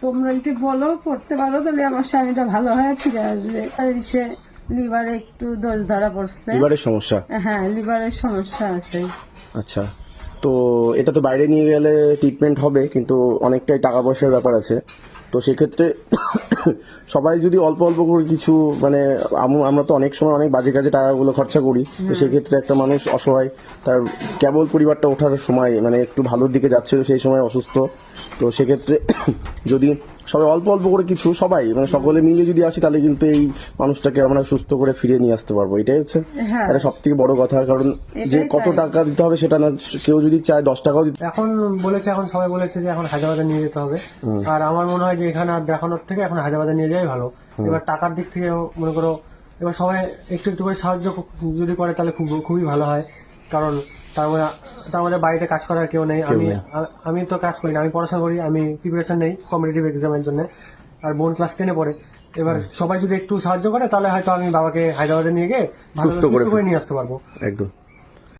তোমরা যদি বলো পড়তে পারো তাহলে আমার স্বামীটা ভালো হয়ে ফিরে আসবে। আর সে লিভারে একটু দোষ ধরা পড়ছে। লিভারের সমস্যা? হ্যাঁ, লিভারের সমস্যা আছে। আচ্ছা, তো এটা তো বাইরে নিয়ে গেলে ট্রিটমেন্ট হবে, কিন্তু অনেকটাই টাকা পয়সার ব্যাপার আছে। তো সেক্ষেত্রে সবাই যদি অল্প অল্প করে কিছু, মানে আমরা তো অনেক সময় অনেক বাজে কাজে টাকাগুলো খরচা করি, তো সেক্ষেত্রে একটা মানুষ অসহায়, তার কেবল পরিবারটা ওঠার সময়, মানে একটু ভালোর দিকে যাচ্ছিল সেই সময় অসুস্থ, তো সেক্ষেত্রে যদি সবাই অল্প অল্প করে কিছু, সবাই মানে সকলে মিলে যদি আসি, তাহলে কিন্তু এই মানুষটাকে আমরা সুস্থ করে ফিরিয়ে নিয়ে আসতে পারবো। এটাই হচ্ছে হ্যাঁ, এটা সব থেকে বড় কথা। কারণ যে এটাই কত তাই। টাকা দিতে হবে সেটা না, কেউ যদি চায় 10 টাকাও দিতে। এখন বলেছে, এখন সবাই বলেছে যে এখন হায়দ্রাবাদে নিয়ে যেতে হবে। আর আমার মনে হয় যে এখানে আর দেখানোর থেকে এখন হায়দ্রাবাদে নিয়ে যাওয়াই ভালো। এবার টাকার দিক থেকে মনে করো, এবার সবাই একটু একটু করে সাহায্য যদি করে তাহলে খুবই ভালো হয়। কারণ তার মধ্যে বাড়িতে কাজ করার কেউ নেই। আমি তো কাজ করি না, আমি পড়াশোনা করি, আমি প্রিপারেশন নেই কম্পিটিটিভ এক্সামের জন্য। আর বোন ক্লাস 10-এ পড়ে। এবার সবাই যদি একটু সাহায্য করে তাহলে হয়তো আমি বাবাকে হায়দ্রাবাদে নিয়ে গিয়ে ভালো সুস্থ করে করে নিয়ে আসতে পারবো। একদম।